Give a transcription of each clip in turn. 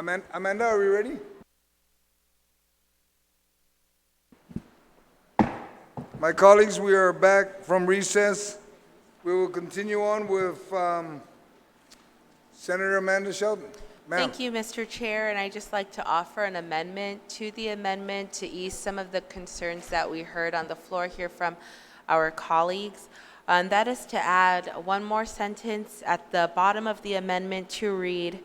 Amanda, are we ready? My colleagues, we are back from recess. We will continue on with Senator Amanda Shelton. Ma'am. Thank you, Mr. Chair, and I'd just like to offer an amendment to the amendment to ease some of the concerns that we heard on the floor here from our colleagues. And that is to add one more sentence at the bottom of the amendment to read,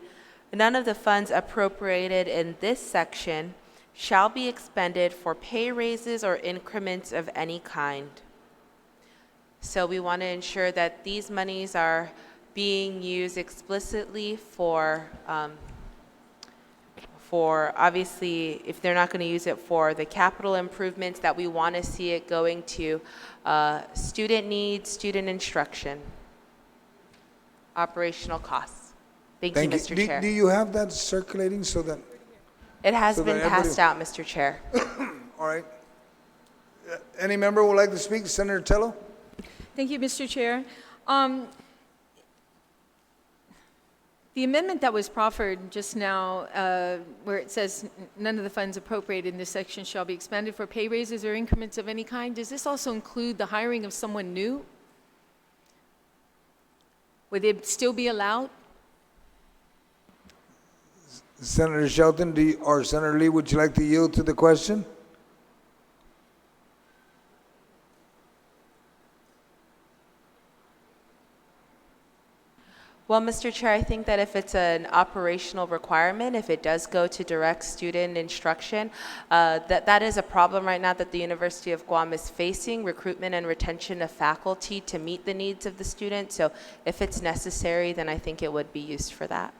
"None of the funds appropriated in this section shall be expended for pay raises or increments of any kind." So we want to ensure that these monies are being used explicitly for obviously, if they're not going to use it for the capital improvements, that we want to see it going to student needs, student instruction, operational costs. Thank you, Mr. Chair. Do you have that circulating so that? It has so been that passed out, Mr. Chair. All right. Any member would like to speak? Senator Tello? Thank you, Mr. Chair. The amendment that was proffered just now, where it says none of the funds appropriated in this section shall be expended for pay raises or increments of any kind, does this also include the hiring of someone new? Would it still be allowed? Senator Shelton, or Senator Lee, would you like to yield to the question? Well, Mr. Chair, I think that if it's an operational requirement, if it does go to direct student instruction, that is a problem right now that the University of Guam is facing, recruitment and retention of faculty to meet the needs of the students. So if it's necessary, then I think it would be used for that.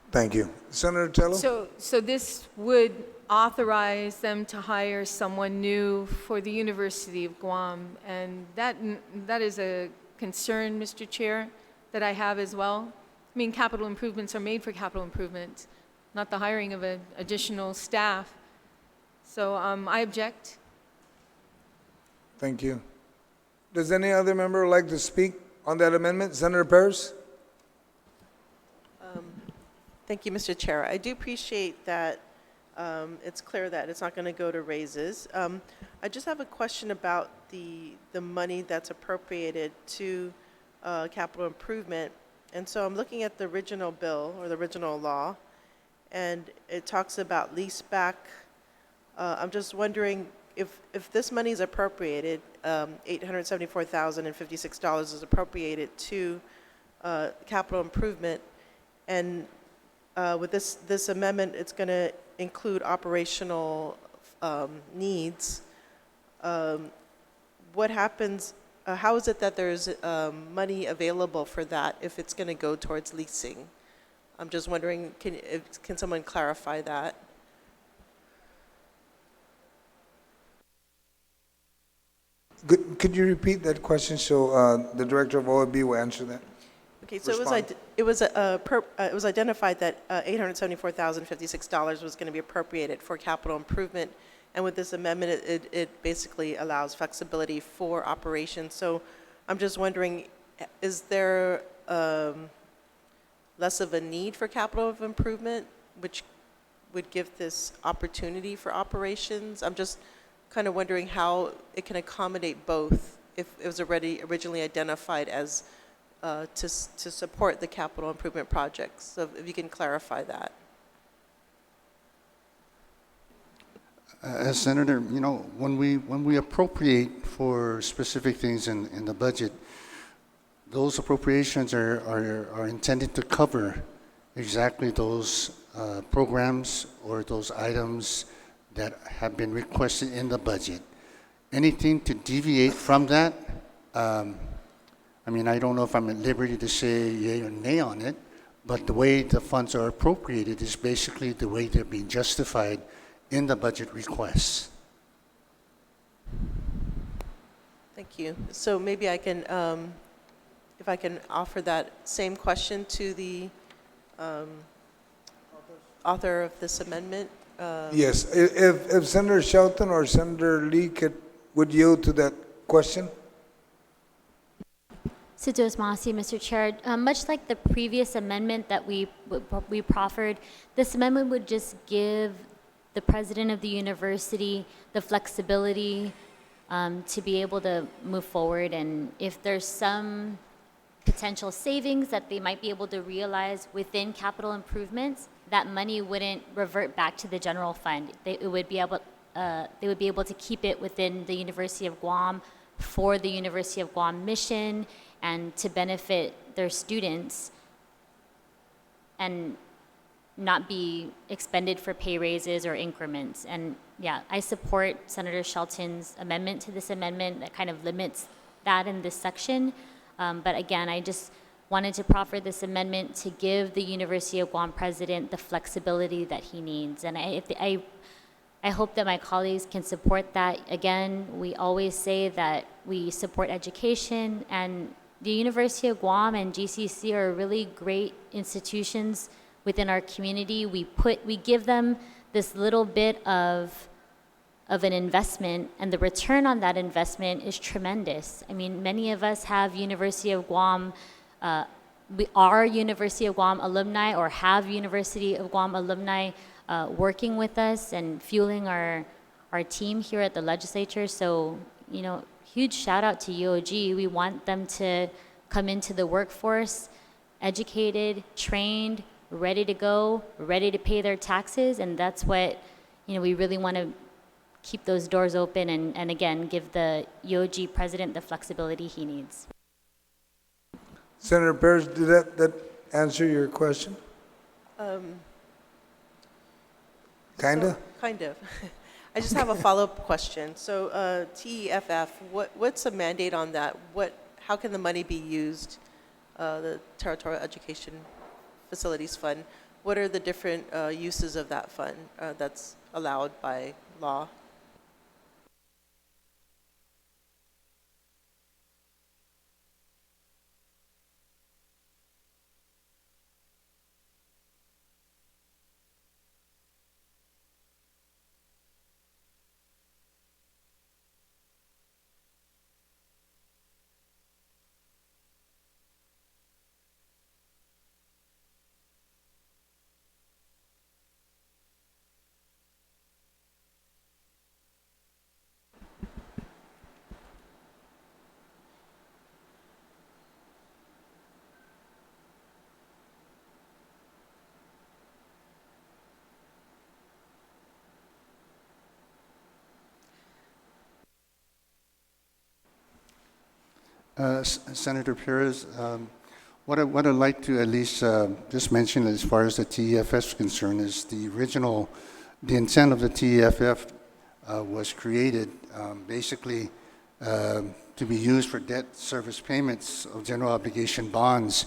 Thank you. Senator Tello? So this would authorize them to hire someone new for the University of Guam, and that is a concern, Mr. Chair, that I have as well. I mean, capital improvements are made for capital improvements, not the hiring of additional staff. So I object. Thank you. Does any other member like to speak on that amendment? Senator Paris? Thank you, Mr. Chair. I do appreciate that it's clear that it's not going to go to raises. I just have a question about the money that's appropriated to capital improvement. And so I'm looking at the original bill or the original law, and it talks about lease back. I'm just wondering if this money is appropriated, $874,056 is appropriated to capital improvement, and with this amendment, it's going to include operational needs. What happens? How is it that there's money available for that if it's going to go towards leasing? I'm just wondering, can someone clarify that? Could you repeat that question so the director of OIB will answer that? Okay, so it was identified that $874,056 was going to be appropriated for capital improvement, and with this amendment, it basically allows flexibility for operations. So I'm just wondering, is there less of a need for capital improvement, which would give this opportunity for operations? I'm just kind of wondering how it can accommodate both if it was already originally identified as to support the capital improvement projects. So if you can clarify that. As Senator, you know, when we appropriate for specific things in the budget, those appropriations are intended to cover exactly those programs or those items that have been requested in the budget. Anything to deviate from that, I mean, I don't know if I'm at liberty to say yay or nay on it, but the way the funds are appropriated is basically the way they're being justified in the budget requests. Thank you. So maybe I can, if I can offer that same question to the author of this amendment. Yes, if Senator Shelton or Senator Lee would yield to that question. Sudos Masi, Mr. Chair. Much like the previous amendment that we proffered, this amendment would just give the president of the university the flexibility to be able to move forward. And if there's some potential savings that they might be able to realize within capital improvements, that money wouldn't revert back to the general fund. They would be able to keep it within the University of Guam for the University of Guam mission and to benefit their students and not be expended for pay raises or increments. And yeah, I support Senator Shelton's amendment to this amendment that kind of limits that in this section. But again, I just wanted to proffer this amendment to give the University of Guam president the flexibility that he needs. And I hope that my colleagues can support that. Again, we always say that we support education, and the University of Guam and GCC are really great institutions within our community. We give them this little bit of an investment, and the return on that investment is tremendous. I mean, many of us have University of Guam, we are University of Guam alumni or have University of Guam alumni working with us and fueling our team here at the legislature. So, you know, huge shout out to UOG. We want them to come into the workforce educated, trained, ready to go, ready to pay their taxes, and that's what, you know, we really want to keep those doors open and again, give the UOG president the flexibility he needs. Senator Perez, did that answer your question? Kinda? Kind of. I just have a follow-up question. So TEFF, what's the mandate on that? How can the money be used, the Territorial Education Facilities Fund? What are the different uses of that fund that's allowed by law? Senator Perez, what I'd like to at least just mention as far as the TEFF is concerned is the intent of the TEFF was created basically to be used for debt service payments of general obligation bonds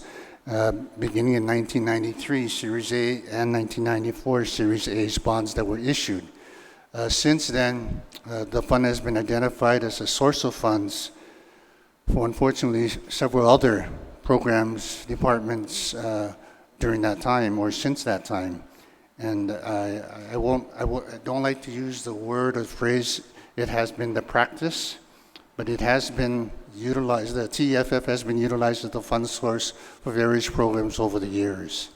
beginning in 1993, Series A, and 1994, Series A's bonds that were issued. Since then, the fund has been identified as a source of funds for, unfortunately, several other programs, departments during that time or since that time. And I don't like to use the word or phrase, it has been the practice, but it has been utilized, the TEFF has been utilized as the fund source for various programs over the years.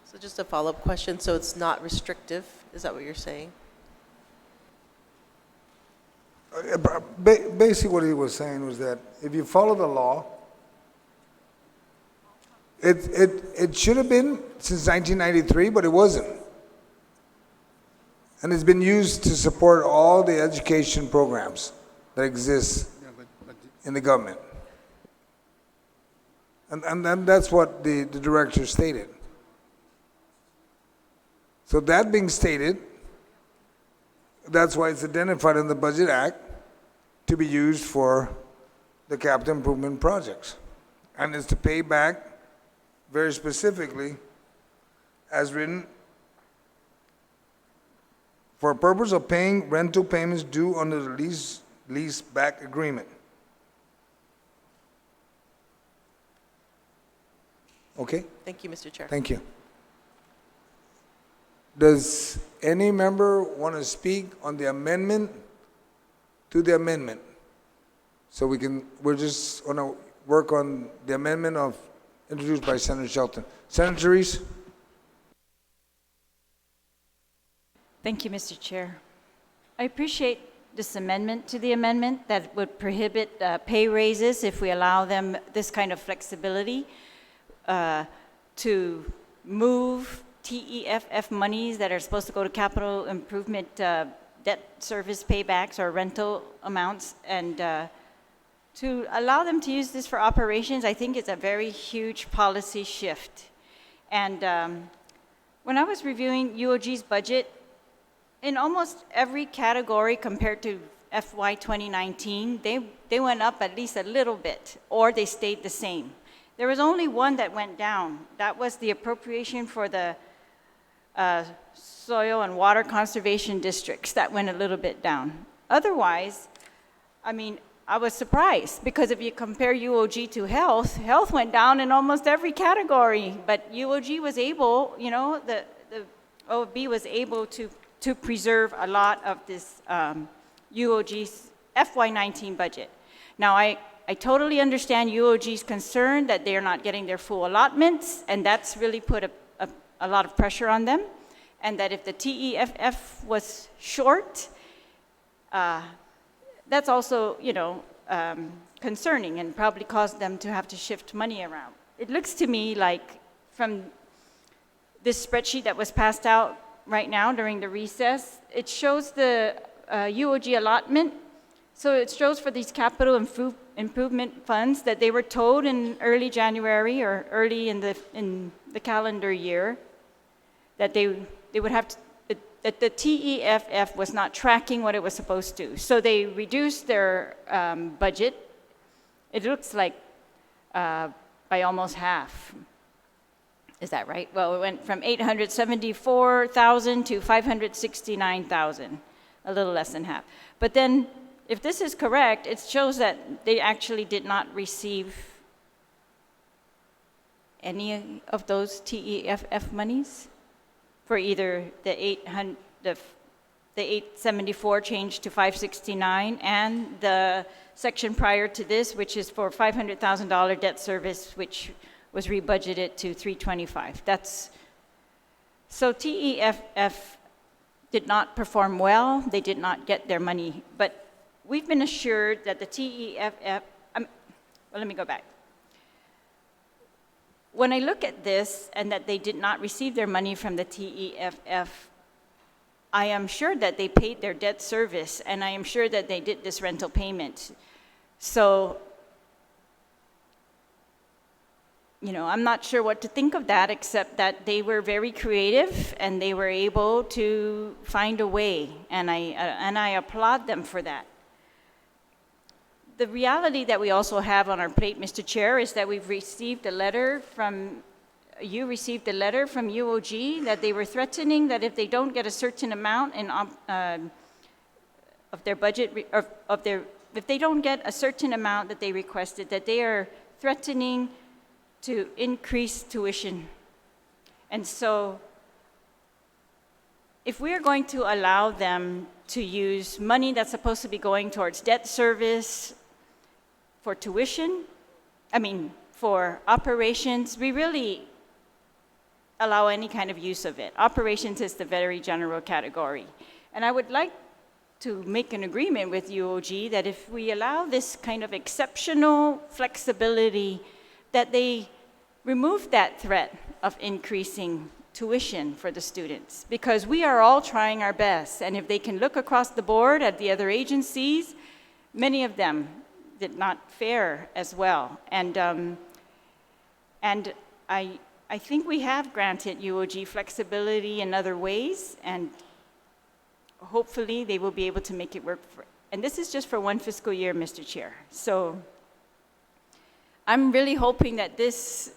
So just a follow-up question. So it's not restrictive? Is that what you're saying? Basically, what he was saying was that if you follow the law, it should have been since 1993, but it wasn't. And it's been used to support all the education programs that exist in the government. And that's what the director stated. So that being stated, that's why it's identified in the Budget Act to be used for the capital improvement projects. And it's to pay back very specifically, as written, for a purpose of paying rental payments due under the lease back agreement. Okay? Thank you, Mr. Chair. Thank you. Does any member want to speak on the amendment to the amendment? So we're just going to work on the amendment introduced by Senator Shelton. Senator Reese? Thank you, Mr. Chair. I appreciate this amendment to the amendment that would prohibit pay raises if we allow them this kind of flexibility to move TEFF monies that are supposed to go to capital improvement debt service paybacks or rental amounts, and to allow them to use this for operations. I think it's a very huge policy shift. And when I was reviewing UOG's budget, in almost every category compared to FY 2019, they went up at least a little bit, or they stayed the same. There was only one that went down. That was the appropriation for the soil and water conservation districts. That went a little bit down. Otherwise, I mean, I was surprised, because if you compare UOG to health, health went down in almost every category, but UOG was able, you know, the OFB was able to preserve a lot of this UOG's FY19 budget. Now, I totally understand UOG's concern that they're not getting their full allotments, and that's really put a lot of pressure on them, and that if the TEFF was short, that's also, you know, concerning and probably caused them to have to shift money around. It looks to me like from this spreadsheet that was passed out right now during the recess, it shows the UOG allotment. So it shows for these capital improvement funds that they were told in early January or early in the calendar year that they would have to, that the TEFF was not tracking what it was supposed to. So they reduced their budget. It looks like by almost half. Is that right? Well, it went from 874,000 to 569,000, a little less than half. But then, if this is correct, it shows that they actually did not receive any of those TEFF monies for either the 874 change to 569 and the section prior to this, which is for $500,000 debt service, which was rebudgeted to 325. So TEFF did not perform well. They did not get their money. But we've been assured that the TEFF, well, let me go back. When I look at this and that they did not receive their money from the TEFF, I am sure that they paid their debt service, and I am sure that they did this rental payment. So, you know, I'm not sure what to think of that, except that they were very creative and they were able to find a way, and I applaud them for that. The reality that we also have on our plate, Mr. Chair, is that we've received a letter from, you received a letter from UOG that they were threatening that if they don't get a certain amount in, of their budget, if they don't get a certain amount that they requested, that they are threatening to increase tuition. And so, if we are going to allow them to use money that's supposed to be going towards debt service, for tuition, for operations, we really allow any kind of use of it. Operations is the very general category. And I would like to make an agreement with UOG that if we allow this kind of exceptional flexibility, that they remove that threat of increasing tuition for the students, because we are all trying our best. And if they can look across the board at the other agencies, many of them did not fare as well. And I think we have granted UOG flexibility in other ways, and hopefully they will be able to make it work. And this is just for one fiscal year, Mr. Chair. So I'm really hoping that it's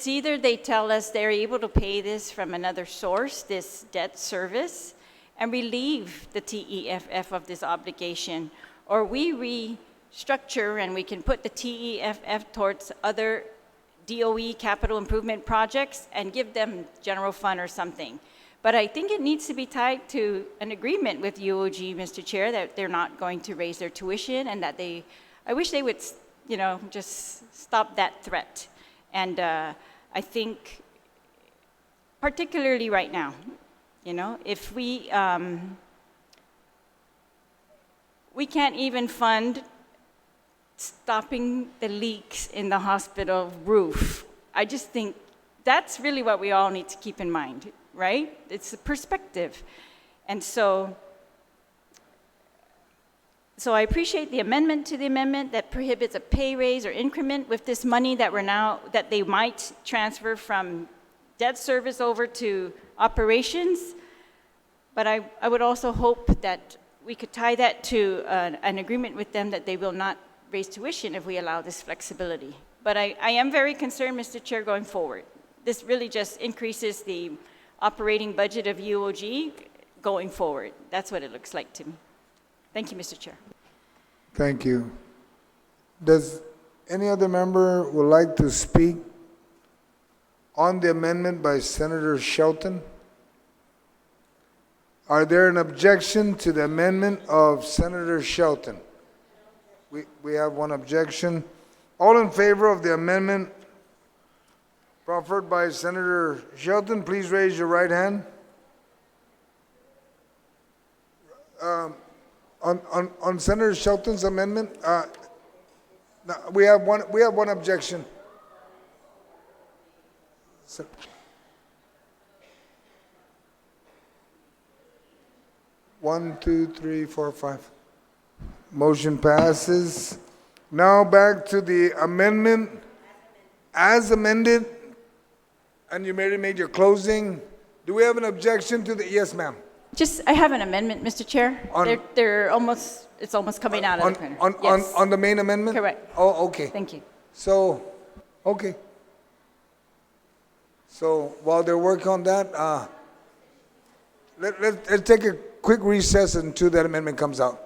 either they tell us they're able to pay this from another source, this debt service, and relieve the TEFF of this obligation, or we restructure and we can put the TEFF towards other DOE capital improvement projects and give them general fund or something. But I think it needs to be tied to an agreement with UOG, Mr. Chair, that they're not going to raise their tuition and that I wish they would, just stop that threat. And I think, particularly right now, if we can't even fund stopping the leaks in the hospital roof. I just think that's really what we all need to keep in mind, right? It's a perspective. And so I appreciate the amendment to the amendment that prohibits a pay raise or increment with this money that they might transfer from debt service over to operations. But I would also hope that we could tie that to an agreement with them that they will not raise tuition if we allow this flexibility. But I am very concerned, Mr. Chair, going forward. This really just increases the operating budget of UOG going forward. That's what it looks like to me. Thank you, Mr. Chair. Thank you. Does any other member would like to speak on the amendment by Senator Shelton? Are there an objection to the amendment of Senator Shelton? We have one objection. All in favor of the amendment proffered by Senator Shelton, please raise your right hand. On Senator Shelton's amendment, no, we have one objection. One, two, three, four, five. Motion passes. Now back to the amendment as amended. And you already made your closing. Do we have an objection to the, yes, ma'am. I have an amendment, Mr. Chair. It's almost coming out of the printer. Yes. On the main amendment? Correct. Oh, okay. Thank you. So, okay. So while they're working on that, let's take a quick recess until that amendment comes out.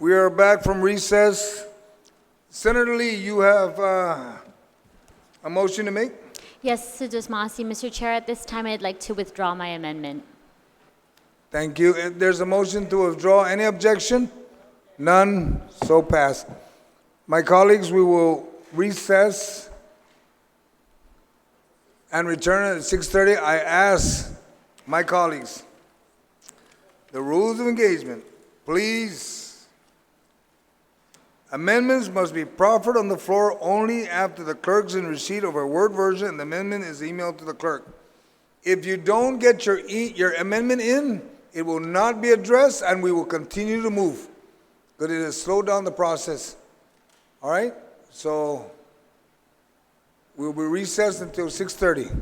We are back from recess. Senator Lee, you have a motion to make? Yes, Sidus Masi. Mr. Chair, at this time, I'd like to withdraw my amendment. Thank you. If there's a motion to withdraw, any objection? None, so passed. My colleagues, we will recess and return at 6:30. I ask my colleagues, the rules of engagement, please. Amendments must be proffered on the floor only after the clerk's in receipt of a Word version and the amendment is emailed to the clerk. If you don't get your amendment in, it will not be addressed and we will continue to move. But it has slowed down the process. All right? So we'll be recessed until 6:30.